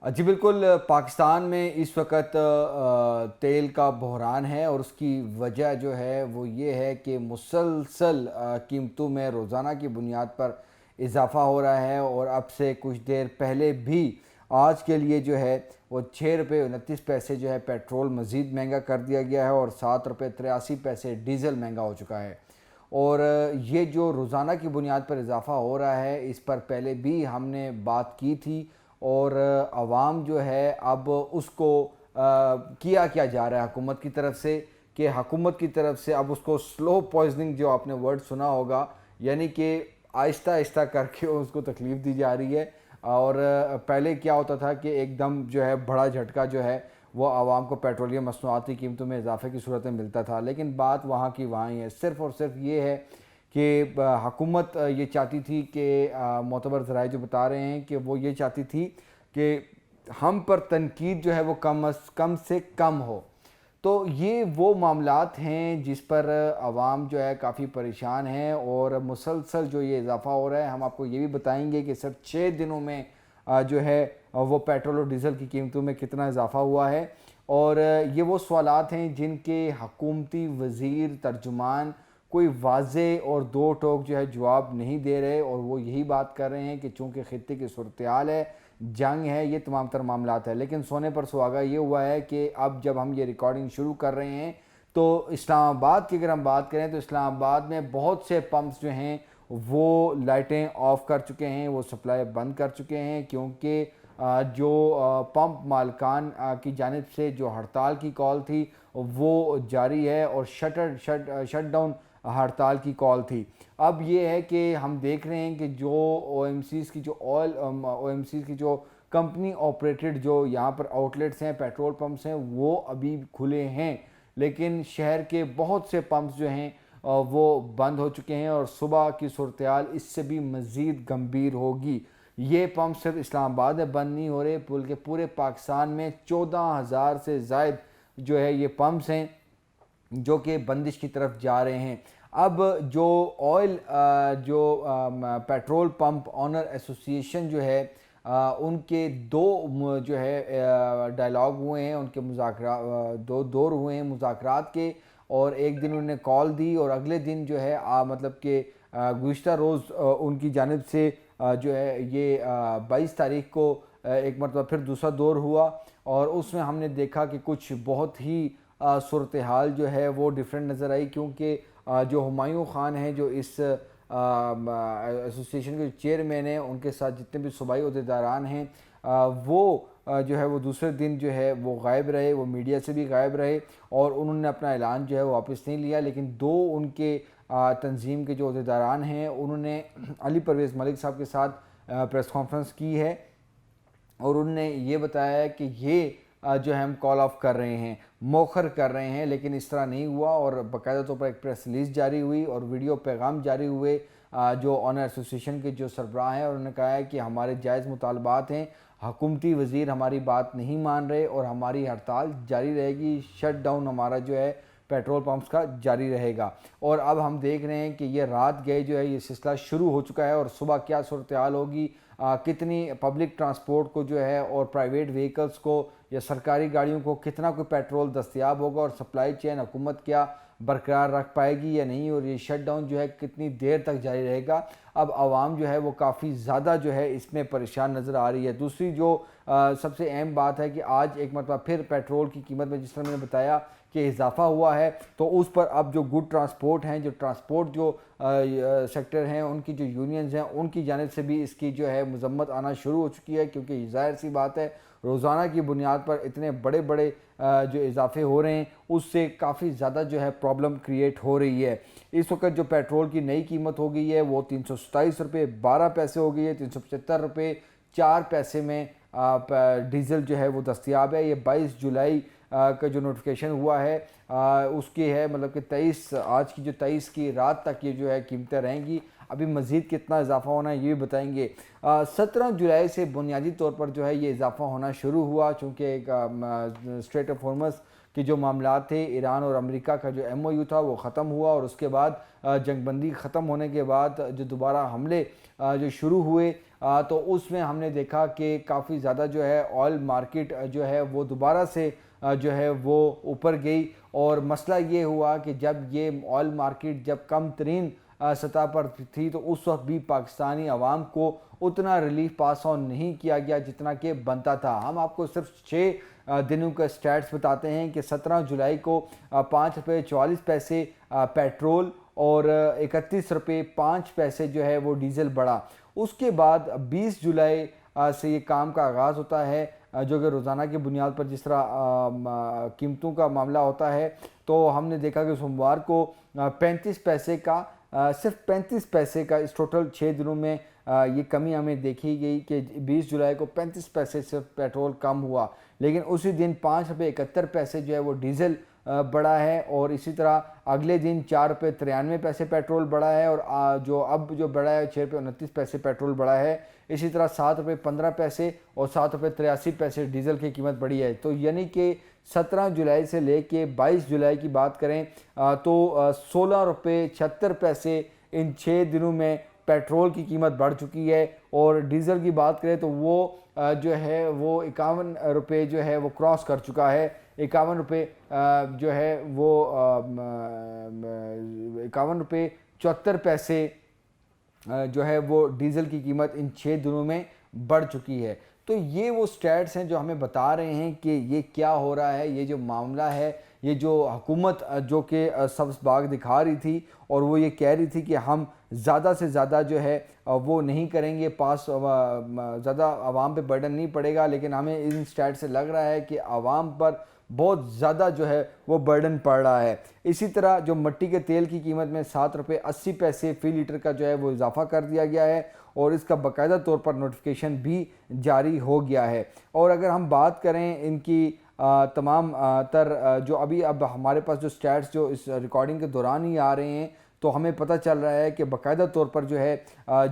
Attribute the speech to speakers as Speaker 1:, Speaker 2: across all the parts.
Speaker 1: جی بالکل، پاکستان میں اس وقت تیل کا بحران ہے، اور اس کی وجہ جو ہے وہ یہ ہے کہ مسلسل قیمتوں میں روزانہ کی بنیاد پر اضافہ ہو رہا ہے، اور اب سے کچھ دیر پہلے بھی آج کے لیے جو ہے وہ 6 روپے 29 پیسے جو ہے پیٹرول مزید مہنگا کر دیا گیا ہے، اور 7 روپے 83 پیسے ڈیزل مہنگا ہو چکا ہے۔ اور یہ جو روزانہ کی بنیاد پر اضافہ ہو رہا ہے، اس پر پہلے بھی ہم نے بات کی تھی، اور عوام جو ہے اب اس کو کیا جا رہا ہے حکومت کی طرف سے، کہ حکومت کی طرف سے اب اس کو سلو پوائزننگ، جو آپ نے ورڈ سنا ہوگا، یعنی کہ آہستہ آہستہ کر کے اس کو تکلیف دی جا رہی ہے۔ اور پہلے کیا ہوتا تھا کہ ایک دم جو ہے بڑا جھٹکا جو ہے وہ عوام کو پیٹرولیم مصنوعات کی قیمتوں میں اضافے کی صورت میں ملتا تھا، لیکن بات وہاں کی وہاں ہی ہے۔ صرف اور صرف یہ ہے کہ حکومت یہ چاہتی تھی کہ معتبر ذرائع جو بتا رہے ہیں کہ وہ یہ چاہتی تھی کہ ہم پر تنقید جو ہے وہ کم سے کم ہو۔ تو یہ وہ معاملات ہیں جس پر عوام جو ہے کافی پریشان ہیں، اور مسلسل جو یہ اضافہ ہو رہا ہے، ہم آپ کو یہ بھی بتائیں گے کہ صرف 6 دنوں میں جو ہے وہ پیٹرول اور ڈیزل کی قیمتوں میں کتنا اضافہ ہوا ہے۔ اور یہ وہ سوالات ہیں جن کے حکومتی وزیر ترجمان کوئی واضح اور دو ٹوک جو ہے جواب نہیں دے رہے، اور وہ یہی بات کر رہے ہیں کہ چونکہ خطے کی صورتحال ہے، جنگ ہے، یہ تمام تر معاملات ہیں۔ لیکن سونے پر سہاگا یہ ہوا ہے کہ اب جب ہم یہ ریکارڈنگ شروع کر رہے ہیں تو اسلام آباد کی اگر ہم بات کریں تو اسلام آباد میں بہت سے پمپس جو ہیں وہ لائٹیں آف کر چکے ہیں، وہ سپلائی بند کر چکے ہیں، کیونکہ جو پمپ مالکان کی جانب سے جو ہڑتال کی کال تھی وہ جاری ہے، اور شٹ ڈاؤن ہڑتال کی کال تھی۔ اب یہ ہے کہ ہم دیکھ رہے ہیں کہ جو او ایم سیز کی جو او ایم سیز کی جو کمپنی آپریٹڈ جو یہاں پر آؤٹلیٹس ہیں، پیٹرول پمپس ہیں، وہ ابھی کھلے ہیں، لیکن شہر کے بہت سے پمپس جو ہیں وہ بند ہو چکے ہیں، اور صبح کی صورتحال اس سے بھی مزید گمبھیر ہوگی۔ یہ پمپ صرف اسلام آباد میں بند نہیں ہو رہے، بلکہ پورے پاکستان میں 14,000 سے زائد جو ہے یہ پمپس ہیں جو کہ بندش کی طرف جا رہے ہیں۔ اب جو آئل جو پیٹرول پمپ آنر ایسوسی ایشن جو ہے، ان کے دو جو ہے ڈائلاگ ہوئے ہیں، ان کے مذاکرات دو دور ہوئے ہیں مذاکرات کے، اور ایک دن انہوں نے کال دی، اور اگلے دن جو ہے مطلب کہ گزشتہ روز ان کی جانب سے جو ہے یہ 22 تاریخ کو ایک مرتبہ پھر دوسرا دور ہوا، اور اس میں ہم نے دیکھا کہ کچھ بہت ہی صورتحال جو ہے وہ ڈیفرنٹ نظر آئی، کیونکہ جو ہمایوں خان ہیں جو اس ایسوسی ایشن کے چیئرمین ہیں، ان کے ساتھ جتنے بھی صوبائی عہدیداران ہیں وہ جو ہے وہ دوسرے دن جو ہے وہ غائب رہے، وہ میڈیا سے بھی غائب رہے، اور انہوں نے اپنا اعلان جو ہے وہ واپس نہیں لیا۔ لیکن دو ان کے تنظیم کے جو عہدیداران ہیں انہوں نے علی پرویز ملک صاحب کے ساتھ پریس کانفرنس کی ہے، اور انہوں نے یہ بتایا ہے کہ یہ جو ہے ہم کال آف کر رہے ہیں، موخر کر رہے ہیں، لیکن اس طرح نہیں ہوا، اور باقاعدہ طور پر ایک پریس ریلیز جاری ہوئی اور ویڈیو پیغام جاری ہوئے جو آنر ایسوسی ایشن کے جو سربراہ ہیں، اور انہوں نے کہا ہے کہ ہمارے جائز مطالبات ہیں، حکومتی وزیر ہماری بات نہیں مان رہے، اور ہماری ہڑتال جاری رہے گی، شٹ ڈاؤن ہمارا جو ہے پیٹرول پمپس کا جاری رہے گا۔ اور اب ہم دیکھ رہے ہیں کہ یہ رات گئے جو ہے یہ سلسلہ شروع ہو چکا ہے، اور صبح کیا صورتحال ہوگی، کتنی پبلک ٹرانسپورٹ کو جو ہے اور پرائیویٹ وہیکلز کو یا سرکاری گاڑیوں کو کتنا کوئی پیٹرول دستیاب ہوگا، اور سپلائی چین حکومت کیا برقرار رکھ پائے گی یا نہیں، اور یہ شٹ ڈاؤن جو ہے کتنی دیر تک جاری رہے گا۔ اب عوام جو ہے وہ کافی زیادہ جو ہے اس میں پریشان نظر آ رہی ہے۔ دوسری جو سب سے اہم بات ہے کہ آج ایک مرتبہ پھر پیٹرول کی قیمت میں جس طرح میں نے بتایا کہ اضافہ ہوا ہے، تو اس پر اب جو گڈ ٹرانسپورٹ ہیں، جو ٹرانسپورٹ جو سیکٹر ہیں، ان کی جو یونینز ہیں، ان کی جانب سے بھی اس کی جو ہے مذمت آنا شروع ہو چکی ہے، کیونکہ ظاہر سی بات ہے روزانہ کی بنیاد پر اتنے بڑے بڑے جو اضافے ہو رہے ہیں، اس سے کافی زیادہ جو ہے پرابلم کریٹ ہو رہی ہے۔ اس وقت جو پیٹرول کی نئی قیمت ہو گئی ہے وہ 327 روپے 12 پیسے ہو گئی ہے، 375 روپے 4 پیسے میں ڈیزل جو ہے وہ دستیاب ہے۔ یہ 22 جولائی کا جو نوٹیفیکیشن ہوا ہے اس کی ہے، مطلب کہ آج کی جو 23 کی رات تک یہ جو ہے قیمتیں رہیں گی۔ ابھی مزید کتنا اضافہ ہونا ہے یہ بھی بتائیں گے۔ 17 جولائی سے بنیادی طور پر جو ہے یہ اضافہ ہونا شروع ہوا، چونکہ ایک اسٹریٹ آف ہارمز کہ جو معاملات تھے ایران اور امریکہ کا جو MOU تھا وہ ختم ہوا، اور اس کے بعد جنگ بندی ختم ہونے کے بعد جو دوبارہ حملے جو شروع ہوئے تو اس میں ہم نے دیکھا کہ کافی زیادہ جو ہے آئل مارکیٹ جو ہے وہ دوبارہ سے جو ہے وہ اوپر گئی، اور مسئلہ یہ ہوا کہ جب یہ آئل مارکیٹ جب کم ترین سطح پر تھی تو اس وقت بھی پاکستانی عوام کو اتنا ریلیف پاس آن نہیں کیا گیا جتنا کہ بنتا تھا۔ ہم آپ کو صرف 6 دنوں کا سٹیٹس بتاتے ہیں کہ 17 جولائی کو 5 روپے 44 پیسے پیٹرول اور 31 روپے 5 پیسے جو ہے وہ ڈیزل بڑھا۔ اس کے بعد 20 جولائی سے یہ کام کا آغاز ہوتا ہے، جو کہ روزانہ کی بنیاد پر جس طرح قیمتوں کا معاملہ ہوتا ہے، تو ہم نے دیکھا کہ سوموار کو 35 پیسے کا صرف 35 پیسے کا اس ٹوٹل 6 دنوں میں یہ کمی ہمیں دیکھی گئی کہ 20 جولائی کو 35 پیسے صرف پیٹرول کم ہوا، لیکن اسی دن 5 روپے 71 پیسے جو ہے وہ ڈیزل بڑھا ہے، اور اسی طرح اگلے دن 4 روپے 93 پیسے پیٹرول بڑھا ہے، اور جو اب جو بڑھا ہے 6 روپے 29 پیسے پیٹرول بڑھا ہے۔ اسی طرح 7 روپے 15 پیسے اور 7 روپے 83 پیسے ڈیزل کی قیمت بڑھی ہے۔ تو یعنی کہ 17 جولائی سے لے کے 22 جولائی کی بات کریں تو 16 روپے 76 پیسے ان 6 دنوں میں پیٹرول کی قیمت بڑھ چکی ہے، اور ڈیزل کی بات کریں تو وہ جو ہے وہ 51 روپے جو ہے وہ کراس کر چکا ہے۔ 51 روپے جو ہے وہ 51 روپے 74 پیسے جو ہے وہ ڈیزل کی قیمت ان 6 دنوں میں بڑھ چکی ہے۔ تو یہ وہ سٹیٹس ہیں جو ہمیں بتا رہے ہیں کہ یہ کیا ہو رہا ہے، یہ جو معاملہ ہے، یہ جو حکومت جو کہ سبز باغ دکھا رہی تھی اور وہ یہ کہہ رہی تھی کہ ہم زیادہ سے زیادہ جو ہے وہ نہیں کریں گے، پاس زیادہ عوام پہ برڈن نہیں پڑے گا، لیکن ہمیں ان سٹیٹ سے لگ رہا ہے کہ عوام پر بہت زیادہ جو ہے وہ برڈن پڑ رہا ہے۔ اسی طرح جو مٹی کے تیل کی قیمت میں 7 روپے 80 پیسے فی لیٹر کا جو ہے وہ اضافہ کر دیا گیا ہے، اور اس کا باقاعدہ طور پر نوٹیفیکیشن بھی جاری ہو گیا ہے۔ اور اگر ہم بات کریں ان کی تمام تر جو اب ہمارے پاس جو سٹیٹس جو اس ریکارڈنگ کے دوران ہی آ رہے ہیں، تو ہمیں پتہ چل رہا ہے کہ باقاعدہ طور پر جو ہے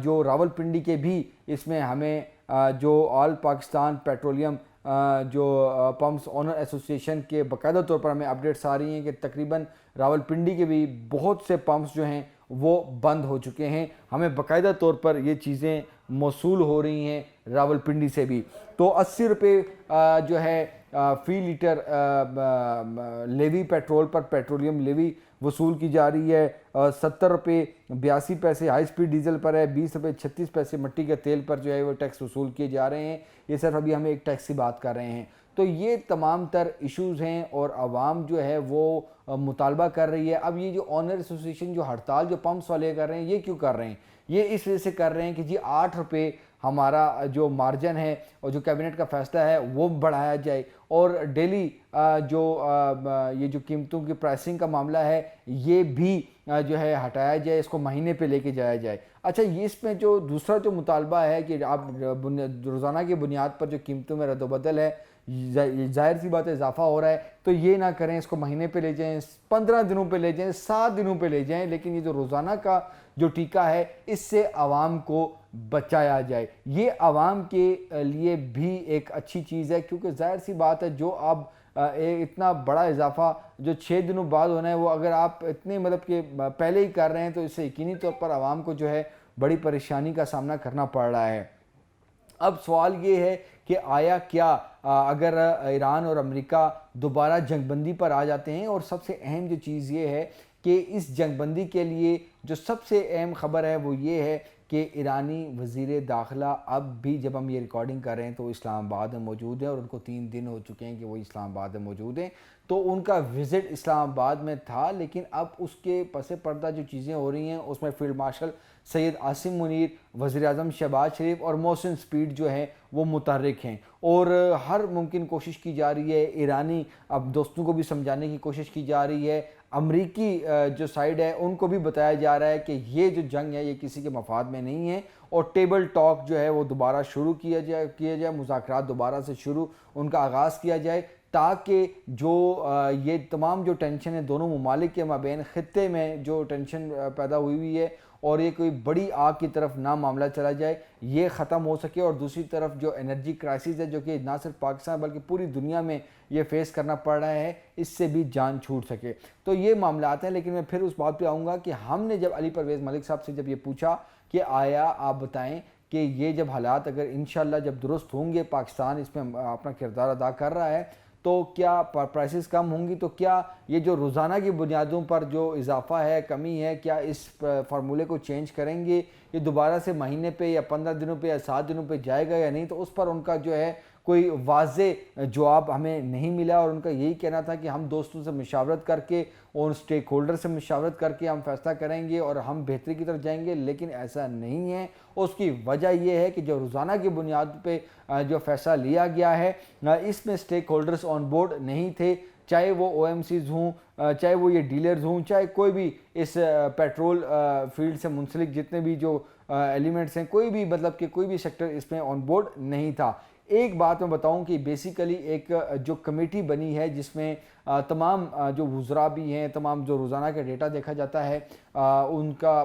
Speaker 1: جو راولپنڈی کے بھی اس میں ہمیں جو آل پاکستان پیٹرولیم جو پمپس اونر ایسوسی ایشن کے باقاعدہ طور پر ہمیں اپڈیٹس آ رہی ہیں کہ تقریباً راولپنڈی کے بھی بہت سے پمپس جو ہیں وہ بند ہو چکے ہیں۔ ہمیں باقاعدہ طور پر یہ چیزیں موصول ہو رہی ہیں راولپنڈی سے بھی۔ تو 80 روپے جو ہے فی لیٹر لیوی پیٹرول پر پیٹرولیم لیوی وصول کی جا رہی ہے، 70 روپے 82 پیسے ہائی سپیڈ ڈیزل پر ہے، 20 روپے 36 پیسے مٹی کے تیل پر جو ہے وہ ٹیکس وصول کیے جا رہے ہیں۔ یہ صرف ابھی ہمیں ایک ٹیکس کی بات کر رہے ہیں۔ تو یہ تمام تر ایشوز ہیں اور عوام جو ہے وہ مطالبہ کر رہی ہے۔ اب یہ جو آنر ایسوسی ایشن جو ہڑتال جو پمپس والے کر رہے ہیں، یہ کیوں کر رہے ہیں؟ یہ اس وجہ سے کر رہے ہیں کہ جی 8 روپے ہمارا جو مارجن ہے اور جو کیبنٹ کا فیصلہ ہے وہ بڑھایا جائے، اور ڈیلی جو یہ جو قیمتوں کی پرائسنگ کا معاملہ ہے یہ بھی جو ہے ہٹایا جائے، اس کو مہینے پہ لے کے جایا جائے۔ اچھا، یہ اس میں جو دوسرا جو مطالبہ ہے کہ آپ روزانہ کی بنیاد پر جو قیمتوں میں رد و بدل ہے، ظاہر سی بات ہے اضافہ ہو رہا ہے، تو یہ نہ کریں، اس کو مہینے پہ لے جائیں، 15 دنوں پہ لے جائیں، 7 دنوں پہ لے جائیں، لیکن یہ جو روزانہ کا جو ٹیکہ ہے اس سے عوام کو بچایا جائے۔ یہ عوام کے لیے بھی ایک اچھی چیز ہے، کیونکہ ظاہر سی بات ہے جو اب اتنا بڑا اضافہ جو 6 دنوں بعد ہونا ہے، وہ اگر آپ اتنے مطلب کہ پہلے ہی کر رہے ہیں تو اس سے یقینی طور پر عوام کو جو ہے بڑی پریشانی کا سامنا کرنا پڑ رہا ہے۔ اب سوال یہ ہے کہ آیا کیا اگر ایران اور امریکہ دوبارہ جنگ بندی پر آ جاتے ہیں، اور سب سے اہم جو چیز یہ ہے کہ اس جنگ بندی کے لیے جو سب سے اہم خبر ہے وہ یہ ہے کہ ایرانی وزیر داخلہ اب بھی، جب ہم یہ ریکارڈنگ کر رہے ہیں تو اسلام آباد میں موجود ہیں، اور ان کو 3 دن ہو چکے ہیں کہ وہ اسلام آباد میں موجود ہیں، تو ان کا وزٹ اسلام آباد میں تھا، لیکن اب اس کے پس پردہ جو چیزیں ہو رہی ہیں اس میں فیلڈ مارشل سید عاصم منیر، وزیر اعظم شہباز شریف اور محسن سپیڈ جو ہیں وہ متحرک ہیں، اور ہر ممکن کوشش کی جا رہی ہے، ایرانی اب دوستوں کو بھی سمجھانے کی کوشش کی جا رہی ہے، امریکی جو سائیڈ ہے ان کو بھی بتایا جا رہا ہے کہ یہ جو جنگ ہے یہ کسی کے مفاد میں نہیں ہے، اور ٹیبل ٹاک جو ہے وہ دوبارہ شروع کیا جائے، مذاکرات دوبارہ سے شروع ان کا آغاز کیا جائے، تاکہ جو یہ تمام جو ٹینشن ہے دونوں ممالک کے مابین، خطے میں جو ٹینشن پیدا ہوئی ہے اور یہ کوئی بڑی آگ کی طرف نہ معاملہ چلا جائے، یہ ختم ہو سکے، اور دوسری طرف جو انرجی کرائسس ہے جو کہ نہ صرف پاکستان بلکہ پوری دنیا میں یہ فیس کرنا پڑ رہا ہے، اس سے بھی جان چھوٹ سکے۔ تو یہ معاملات ہیں، لیکن میں پھر اس بات پہ آؤں گا کہ ہم نے جب علی پرویز ملک صاحب سے جب یہ پوچھا کہ آیا آپ بتائیں کہ یہ جب حالات اگر انشاءاللہ جب درست ہوں گے، پاکستان اس میں اپنا کردار ادا کر رہا ہے، تو کیا پرائسز کم ہوں گی، تو کیا یہ جو روزانہ کی بنیادوں پر جو اضافہ ہے، کمی ہے، کیا اس فارمولے کو چینج کریں گے، یہ دوبارہ سے مہینے پہ یا 15 دنوں پہ یا 7 دنوں پہ جائے گا یا نہیں؟ تو اس پر ان کا جو ہے کوئی واضح جواب ہمیں نہیں ملا، اور ان کا یہی کہنا تھا کہ ہم دوستوں سے مشاورت کر کے اور سٹیک ہولڈر سے مشاورت کر کے ہم فیصلہ کریں گے اور ہم بہتری کی طرف جائیں گے، لیکن ایسا نہیں ہے۔ اس کی وجہ یہ ہے کہ جو روزانہ کی بنیاد پہ جو فیصلہ لیا گیا ہے، اس میں سٹیک ہولڈرز آن بورڈ نہیں تھے، چاہے وہ او ایم سیز ہوں، چاہے وہ یہ ڈیلرز ہوں، چاہے کوئی بھی اس پیٹرول فیلڈ سے منسلک جتنے بھی جو ایلیمنٹس ہیں، کوئی بھی مطلب کہ کوئی بھی سیکٹر اس میں آن بورڈ نہیں تھا۔ ایک بات میں بتاؤں کہ بیسیکلی ایک جو کمیٹی بنی ہے جس میں تمام جو وزراء بھی ہیں، تمام جو روزانہ کا ڈیٹا دیکھا جاتا ہے، ان کا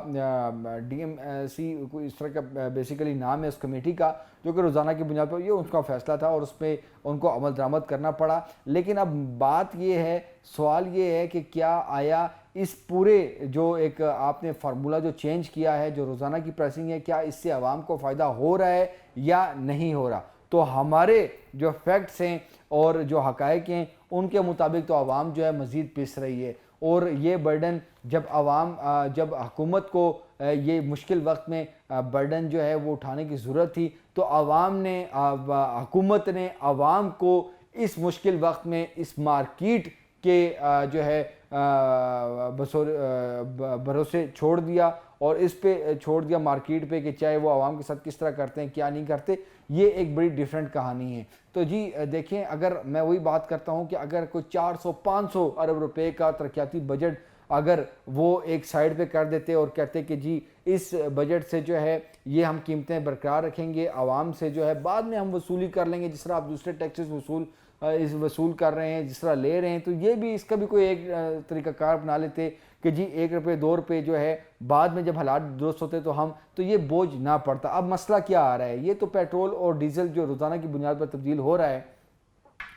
Speaker 1: ڈی ایم سی کوئی اس طرح کا بیسیکلی نام ہے اس کمیٹی کا، جو کہ روزانہ کی بنیاد پر یہ ان کا فیصلہ تھا اور اس پہ ان کو عمل درآمد کرنا پڑا۔ لیکن اب بات یہ ہے، سوال یہ ہے کہ کیا آیا اس پورے جو ایک آپ نے فارمولہ جو چینج کیا ہے، جو روزانہ کی پرائسنگ ہے، کیا اس سے عوام کو فائدہ ہو رہا ہے یا نہیں ہو رہا؟ تو ہمارے جو فیکٹس ہیں اور جو حقائق ہیں ان کے مطابق تو عوام جو ہے مزید پس رہی ہے، اور یہ برڈن جب حکومت کو یہ مشکل وقت میں برڈن جو ہے وہ اٹھانے کی ضرورت تھی، تو حکومت نے عوام کو اس مشکل وقت میں اس مارکیٹ کے جو ہے بھروسے چھوڑ دیا، اور اس پہ چھوڑ دیا مارکیٹ پہ کہ چاہے وہ عوام کے ساتھ کس طرح کرتے ہیں، کیا نہیں کرتے۔ یہ ایک بڑی ڈیفرنٹ کہانی ہے۔ تو جی دیکھیں، اگر میں وہی بات کرتا ہوں کہ اگر کوئی 400-500 ارب روپے کا ترقیاتی بجٹ اگر وہ ایک سائیڈ پہ کر دیتے اور کہتے کہ جی اس بجٹ سے جو ہے یہ ہم قیمتیں برقرار رکھیں گے، عوام سے جو ہے بعد میں ہم وصولی کر لیں گے، جس طرح آپ دوسرے ٹیکسز وصول کر رہے ہیں، جس طرح لے رہے ہیں، تو یہ بھی اس کا بھی کوئی ایک طریقہ کار بنا لیتے کہ جی 1 روپے 2 روپے جو ہے بعد میں جب حالات درست ہوتے تو یہ بوجھ نہ پڑتا۔ اب مسئلہ کیا آ رہا ہے؟ یہ تو پیٹرول اور ڈیزل جو روزانہ کی بنیاد پر تبدیل ہو رہا ہے،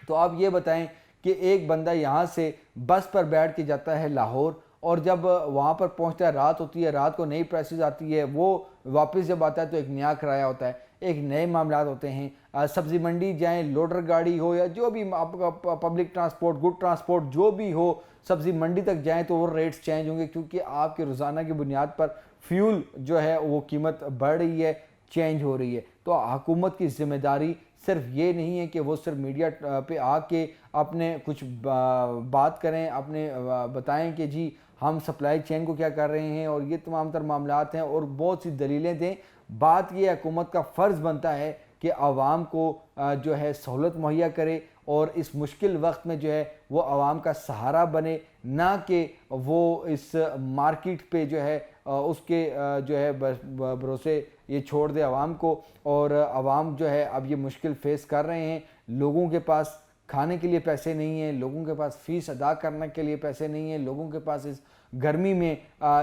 Speaker 1: تو آپ یہ بتائیں کہ ایک بندہ یہاں سے بس پر بیٹھ کے جاتا ہے لاہور، اور جب وہاں پر پہنچتا ہے رات ہوتی ہے، رات کو نئی پرائسز آتی ہے، وہ واپس جب آتا ہے تو ایک نیا کرایہ ہوتا ہے، ایک نئے معاملات ہوتے ہیں۔ سبزی منڈی جائیں، لوڈر گاڑی ہو یا جو بھی آپ کا پبلک ٹرانسپورٹ، گڈ ٹرانسپورٹ جو بھی ہو، سبزی منڈی تک جائیں تو وہ ریٹس چینج ہوں گے، کیونکہ آپ کے روزانہ کی بنیاد پر فیول جو ہے وہ قیمت بڑھ رہی ہے، چینج ہو رہی ہے۔ تو حکومت کی ذمہ داری صرف یہ نہیں ہے کہ وہ صرف میڈیا پہ آ کے اپنے کچھ بات کریں، اپنے بتائیں کہ جی ہم سپلائی چین کو کیا کر رہے ہیں اور یہ تمام تر معاملات ہیں اور بہت سی دلیلیں دیں۔ بات یہ حکومت کا فرض بنتا ہے کہ عوام کو جو ہے سہولت مہیا کرے، اور اس مشکل وقت میں جو ہے وہ عوام کا سہارا بنے، نہ کہ وہ اس مارکیٹ پہ جو ہے اس کے جو ہے بھروسے یہ چھوڑ دے عوام کو۔ اور عوام جو ہے اب یہ مشکل فیس کر رہے ہیں، لوگوں کے پاس کھانے کے لیے پیسے نہیں ہیں، لوگوں کے پاس فیس ادا کرنے کے لیے پیسے نہیں ہیں، لوگوں کے پاس اس گرمی میں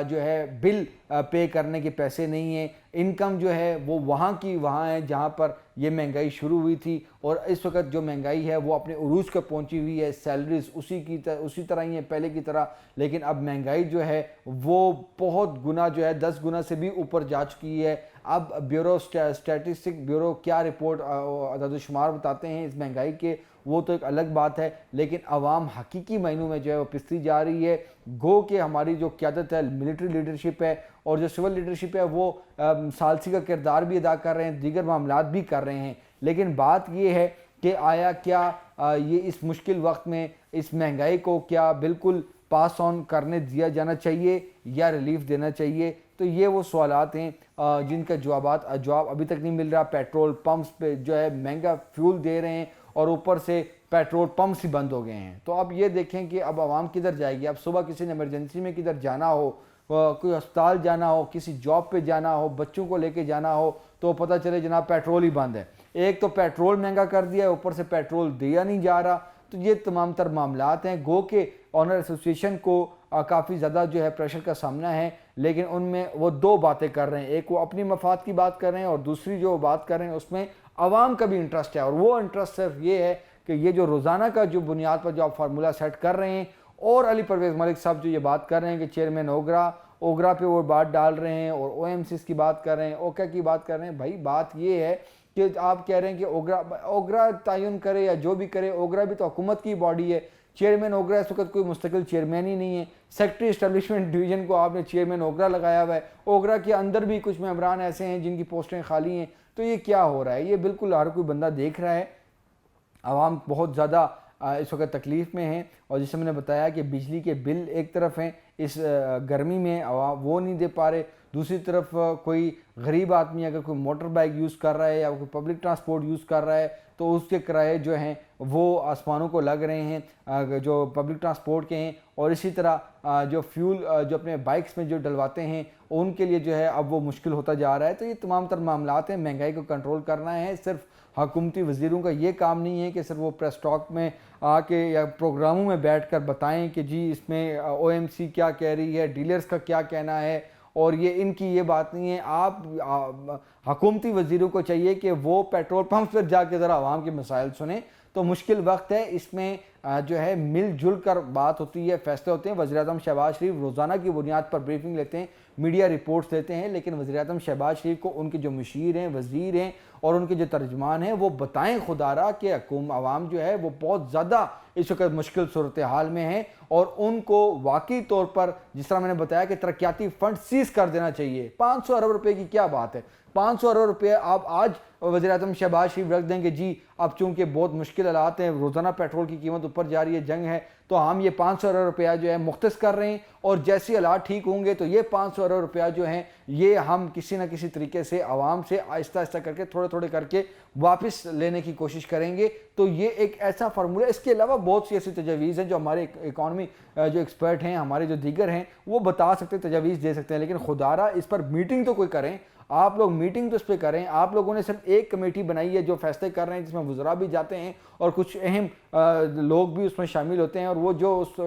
Speaker 1: جو ہے بل پے کرنے کے پیسے نہیں ہیں، انکم جو ہے وہ وہاں کی وہاں ہے جہاں پر یہ مہنگائی شروع ہوئی تھی، اور اس وقت جو مہنگائی ہے وہ اپنے عروج پر پہنچی ہوئی ہے، سیلریز اسی طرح ہی ہیں پہلے کی طرح، لیکن اب مہنگائی جو ہے وہ بہت گنا جو ہے 10 گنا سے بھی اوپر جا چکی ہے۔ اب اسٹیٹسٹک بیورو کیا رپورٹ عدد و شمار بتاتے ہیں اس مہنگائی کے، وہ تو ایک الگ بات ہے، لیکن عوام حقیقی معنوں میں جو ہے وہ پستی جا رہی ہے۔ گو کہ ہماری جو قیادت ہے، ملٹری لیڈرشپ ہے اور جو سول لیڈرشپ ہے، وہ ثالثی کا کردار بھی ادا کر رہے ہیں، دیگر معاملات بھی کر رہے ہیں، لیکن بات یہ ہے کہ آیا کیا یہ اس مشکل وقت میں اس مہنگائی کو کیا بالکل پاس آن کرنے دیا جانا چاہیے یا ریلیف دینا چاہیے؟ تو یہ وہ سوالات ہیں جن کا جواب ابھی تک نہیں مل رہا۔ پیٹرول پمپس پہ جو ہے مہنگا فیول دے رہے ہیں اور اوپر سے پیٹرول پمپس ہی بند ہو گئے ہیں، تو اب یہ دیکھیں کہ اب عوام کدھر جائے گی۔ اب صبح کسی نے ایمرجنسی میں کدھر جانا ہو، کوئی ہسپتال جانا ہو، کسی جاب پہ جانا ہو، بچوں کو لے کے جانا ہو، تو پتہ چلے جناب پیٹرول ہی بند ہے۔ ایک تو پیٹرول مہنگا کر دیا ہے، اوپر سے پیٹرول دیا نہیں جا رہا۔ تو یہ تمام تر معاملات ہیں۔ گو کہ آنر ایسوسی ایشن کو کافی زیادہ جو ہے پریشر کا سامنا ہے، لیکن ان میں وہ دو باتیں کر رہے ہیں، ایک وہ اپنی مفاد کی بات کر رہے ہیں اور دوسری جو بات کر رہے ہیں اس میں عوام کا بھی انٹرسٹ ہے، اور وہ انٹرسٹ صرف یہ ہے کہ یہ جو روزانہ کا جو بنیاد پر جو آپ فارمولہ سیٹ کر رہے ہیں، اور علی پرویز ملک صاحب جو یہ بات کر رہے ہیں کہ چیئرمین اوگرا پہ وہ بات ڈال رہے ہیں اور او ایم سیز کی بات کر رہے ہیں، اوکا کی بات کر رہے ہیں، بھائی بات یہ ہے کہ آپ کہہ رہے ہیں کہ اوگرا تعین کرے یا جو بھی کرے، اوگرا بھی تو حکومت کی باڈی ہے، چیئرمین اوگرا اس وقت کوئی مستقل چیئرمین ہی نہیں ہے، سیکٹری اسٹیبلشمنٹ ڈویژن کو آپ نے چیئرمین اوگرا لگایا ہوا ہے، اوگرا کے اندر بھی کچھ ممبران ایسے ہیں جن کی پوسٹیں خالی ہیں، تو یہ کیا ہو رہا ہے؟ یہ بالکل ہر کوئی بندہ دیکھ رہا ہے، عوام بہت زیادہ اس وقت تکلیف میں ہیں، اور جسے میں نے بتایا کہ بجلی کے بل ایک طرف ہیں، اس گرمی میں عوام وہ نہیں دے پا رہے، دوسری طرف کوئی غریب آدمی اگر کوئی موٹر بائک یوز کر رہا ہے یا کوئی پبلک ٹرانسپورٹ یوز کر رہا ہے تو اس کے کرائے جو ہیں وہ آسمانوں کو لگ رہے ہیں جو پبلک ٹرانسپورٹ کے ہیں، اور اسی طرح جو فیول جو اپنے بائکس میں جو ڈلواتے ہیں ان کے لیے جو ہے اب وہ مشکل ہوتا جا رہا ہے۔ تو یہ تمام تر معاملات ہیں، مہنگائی کو کنٹرول کرنا ہے، صرف حکومتی وزیروں کا یہ کام نہیں ہے کہ صرف وہ پریس ٹاک میں آ کے یا پروگراموں میں بیٹھ کر بتائیں کہ جی اس میں او ایم سی کیا کہہ رہی ہے، ڈیلرز کا کیا کہنا ہے، اور یہ ان کی یہ بات نہیں ہے۔ آپ حکومتی وزیروں کو چاہیے کہ وہ پیٹرول پمپس پر جا کے ذرا عوام کے مسائل سنیں۔ تو مشکل وقت ہے، اس میں جو ہے مل جل کر بات ہوتی ہے، فیصلے ہوتے ہیں۔ وزیراعظم شہباز شریف روزانہ کی بنیاد پر بریفنگ لیتے ہیں، میڈیا رپورٹس دیتے ہیں، لیکن وزیراعظم شہباز شریف کو ان کے جو مشیر ہیں، وزیر ہیں اور ان کے جو ترجمان ہیں وہ بتائیں خدا را کہ عوام جو ہے وہ بہت زیادہ اس وقت مشکل صورتحال میں ہیں، اور ان کو واقعی طور پر جس طرح میں نے بتایا کہ ترقیاتی فنڈ سیز کر دینا چاہیے۔ 500 ارب روپے کی کیا بات ہے؟ 500 ارب روپے آپ آج وزیراعظم شہباز شریف رکھ دیں کہ جی اب چونکہ بہت مشکل حالات ہیں، روزانہ پیٹرول کی قیمت اوپر جا رہی ہے، جنگ ہے، تو ہم یہ 500 ارب روپیہ جو ہے مختص کر رہے ہیں، اور جیسی حالات ٹھیک ہوں گے تو یہ 500 ارب روپیہ جو ہیں یہ ہم کسی نہ کسی طریقے سے عوام سے آہستہ آہستہ کر کے تھوڑے تھوڑے کر کے واپس لینے کی کوشش کریں گے۔ تو یہ ایک ایسا فارمولہ، اس کے علاوہ بہت سی ایسی تجاویز ہیں جو ہمارے اکانومی جو ایکسپرٹ ہیں، ہمارے جو دیگر ہیں وہ بتا سکتے ہیں، تجاویز دے سکتے ہیں، لیکن خدا را اس پر میٹنگ تو کوئی کریں، آپ لوگ میٹنگ تو اس پہ کریں۔ آپ لوگوں نے صرف ایک کمیٹی بنائی ہے جو فیصلے کر رہے ہیں، جس میں وزراء بھی جاتے ہیں اور کچھ اہم لوگ بھی اس میں شامل ہوتے ہیں، اور وہ جو اس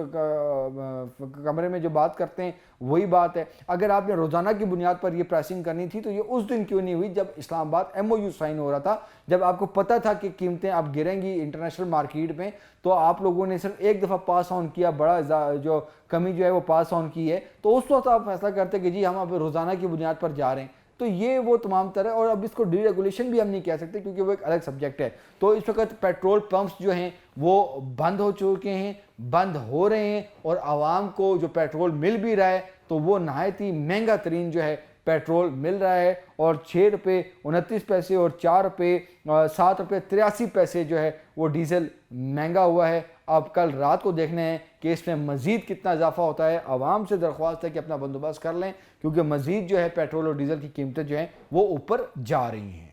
Speaker 1: کمرے میں جو بات کرتے ہیں وہی بات ہے۔ اگر آپ نے روزانہ کی بنیاد پر یہ پریسنگ کرنی تھی تو یہ اس دن کیوں نہیں ہوئی جب اسلام آباد ایم او یو سائن ہو رہا تھا، جب آپ کو پتہ تھا کہ قیمتیں اب گریں گی انٹرنیشنل مارکیٹ میں، تو آپ لوگوں نے صرف ایک دفعہ پاس آن کیا، بڑا جو کمی جو ہے وہ پاس آن کی ہے، تو اس وقت آپ فیصلہ کرتے کہ جی ہم اب روزانہ کی بنیاد پر جا رہے ہیں۔ تو یہ وہ تمام طرح، اور اب اس کو ڈی ریگولیشن بھی ہم نہیں کہہ سکتے کیونکہ وہ ایک الگ سبجیکٹ ہے۔ تو اس وقت پیٹرول پمپس جو ہیں وہ بند ہو چکے ہیں، بند ہو رہے ہیں، اور عوام کو جو پیٹرول مل بھی رہا ہے تو وہ نہایت ہی مہنگا ترین جو ہے پیٹرول مل رہا ہے، اور 6 روپے 29 پیسے اور 4 روپے 7 روپے 83 پیسے جو ہے وہ ڈیزل مہنگا ہوا ہے۔ اب کل رات کو دیکھنا ہے کہ اس میں مزید کتنا اضافہ ہوتا ہے۔ عوام سے درخواست ہے کہ اپنا بندوبست کر لیں، کیونکہ مزید جو ہے پیٹرول اور ڈیزل کی قیمتیں جو ہیں وہ اوپر جا رہی ہیں۔